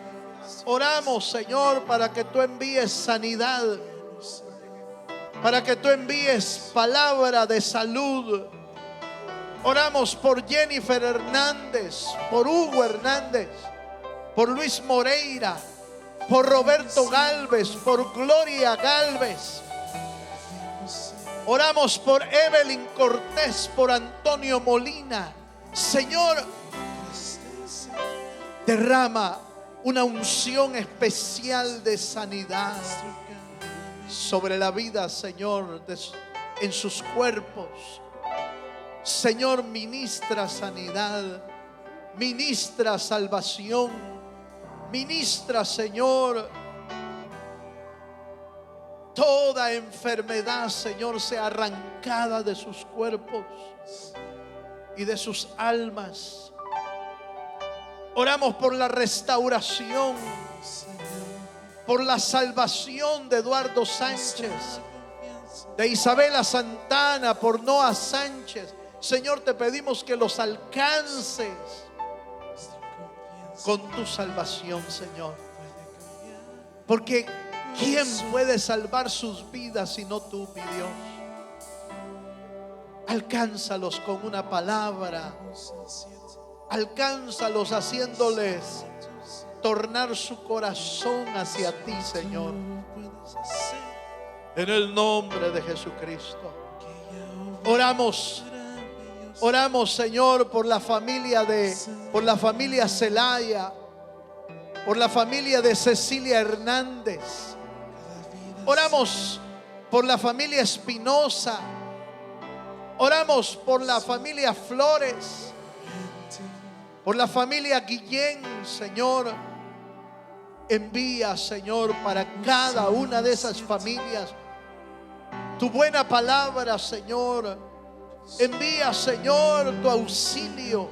Oramos, Señor, para que tú envíes sanidad, para que tú envíes palabra de salud. Oramos por Jennifer Hernández, por Hugo Hernández, por Luis Moreira, por Roberto Galvez, por Gloria Galvez. Oramos por Evelyn Cortés, por Antonio Molina. Señor, derrama una unción especial de sanidad sobre la vida, Señor, en sus cuerpos. Señor, ministra sanidad, ministra salvación, ministra, Señor, toda enfermedad, Señor, sea arrancada de sus cuerpos y de sus almas. Oramos por la restauración, por la salvación de Eduardo Sánchez, de Isabela Santana, por Noah Sánchez. Señor, te pedimos que los alcances con tu salvación, Señor. Porque ¿quién puede salvar sus vidas sino tú, mi Dios? Alcánzalos con una palabra. Alcánzalos haciéndoles tornar su corazón hacia ti, Señor. En el nombre de Jesucristo. Oramos, Señor, por la familia Celaya, por la familia de Cecilia Hernández. Oramos por la familia Espinosa. Oramos por la familia Flores, por la familia Guillén, Señor. Envía, Señor, para cada una de esas familias tu buena palabra, Señor. Envía, Señor, tu auxilio,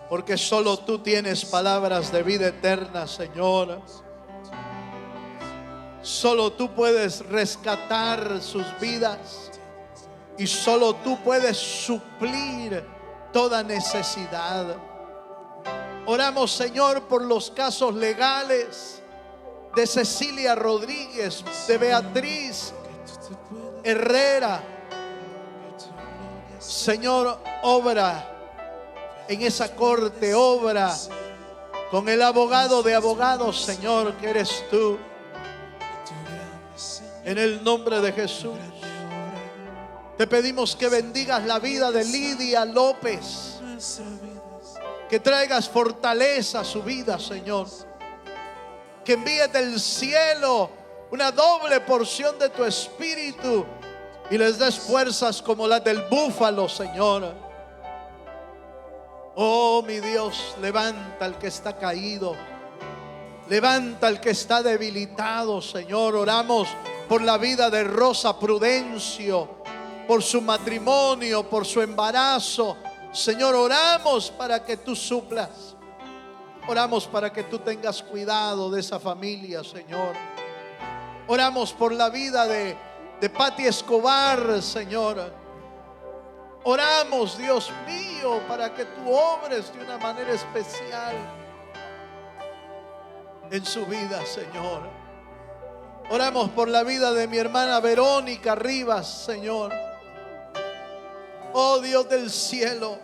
porque solo tú tienes palabras de vida eterna, Señor. Solo tú puedes rescatar sus vidas y solo tú puedes suplir toda necesidad. Oramos, Señor, por los casos legales de Cecilia Rodríguez, de Beatriz Herrera. Señor, obra en esa corte, obra con el abogado de abogados, Señor, que eres tú. En el nombre de Jesús, te pedimos que bendigas la vida de Lidia López, que traigas fortaleza a su vida, Señor. Que envíes del cielo una doble porción de tu espíritu y les des fuerzas como las del búfalo, Señor. Oh, mi Dios, levanta al que está caído, levanta al que está debilitado, Señor. Oramos por la vida de Rosa Prudencio, por su matrimonio, por su embarazo. Señor, oramos para que tú suplas. Oramos para que tú tengas cuidado de esa familia, Señor. Oramos por la vida de Pati Escobar, Señor. Oramos, Dios mío, para que tú obres de una manera especial en su vida, Señor. Oramos por la vida de mi hermana Verónica Rivas, Señor. Oh Dios del cielo,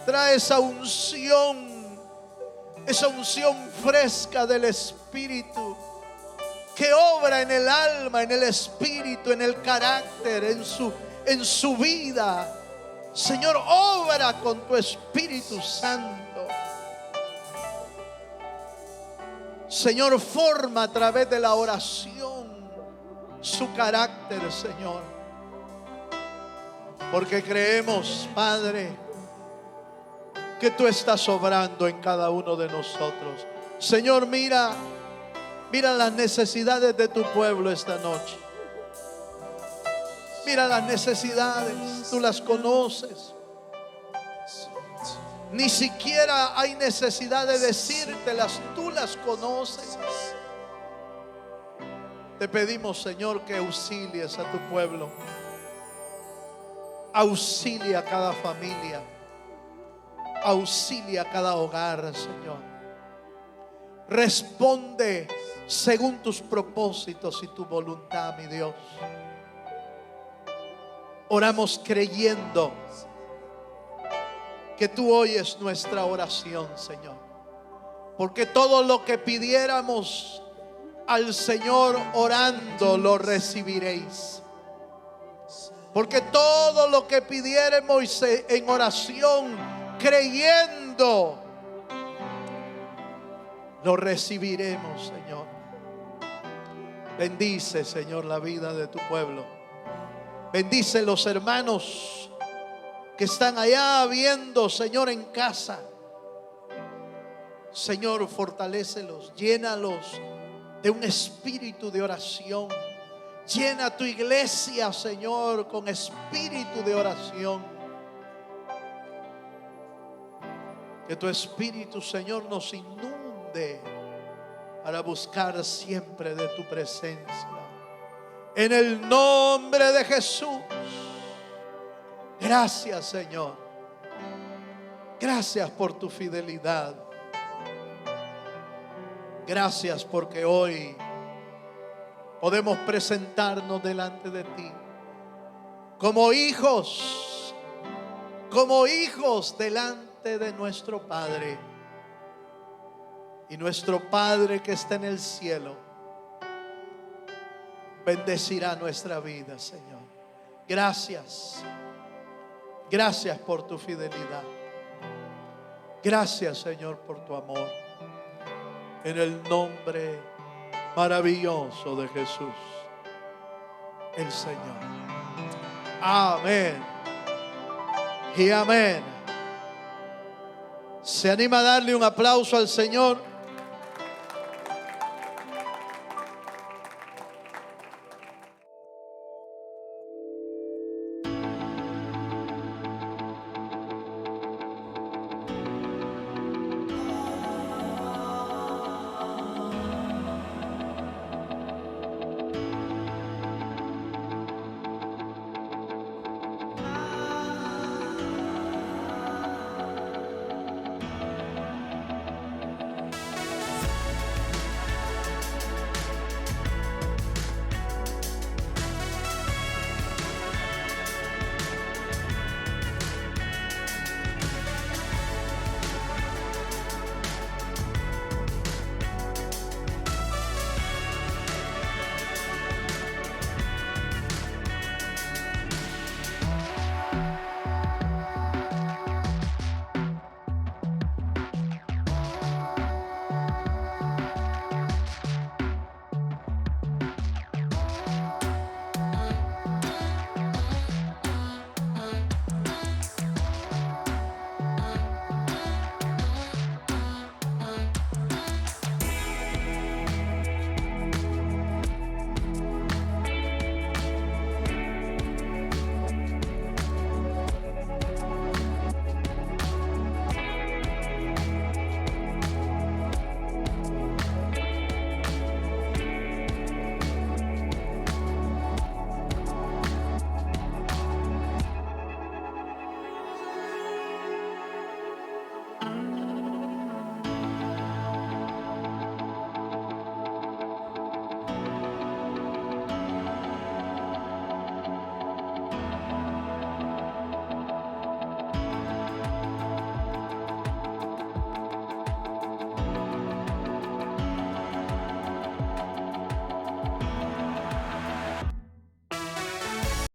trae esa unción fresca del Espíritu, que obra en el alma, en el espíritu, en el carácter, en su vida. Señor, obra con tu Espíritu Santo. Señor, forma a través de la oración su carácter, Señor. Porque creemos, Padre, que tú estás obrando en cada uno de nosotros. Señor, mira las necesidades de tu pueblo esta noche. Mira las necesidades, tú las conoces. Ni siquiera hay necesidad de decírtelas, tú las conoces. Te pedimos, Señor, que auxilies a tu pueblo. Auxilia a cada familia. Auxilia a cada hogar, Señor. Responde según tus propósitos y tu voluntad, mi Dios. Oramos creyendo que tú oyes nuestra oración, Señor. Porque todo lo que pidiéramos al Señor orando, lo recibiréis. Porque todo lo que pidiéramos en oración, creyendo, lo recibiremos, Señor. Bendice, Señor, la vida de tu pueblo. Bendice los hermanos que están allá viendo, Señor, en casa. Señor, fortalécelos, llénalos de un espíritu de oración. Llena tu iglesia, Señor, con espíritu de oración. Que tu espíritu, Señor, nos inunde para buscar siempre de tu presencia. En el nombre de Jesús. Gracias, Señor. Gracias por tu fidelidad. Gracias porque hoy podemos presentarnos delante de ti como hijos como hijos delante de nuestro Padre. Y nuestro Padre que está en el cielo bendecirá nuestra vida, Señor. Gracias. Gracias por tu fidelidad. Gracias, Señor, por tu amor. En el nombre maravilloso de Jesús, el Señor. Amén y amén. ¿Se anima a darle un aplauso al Señor?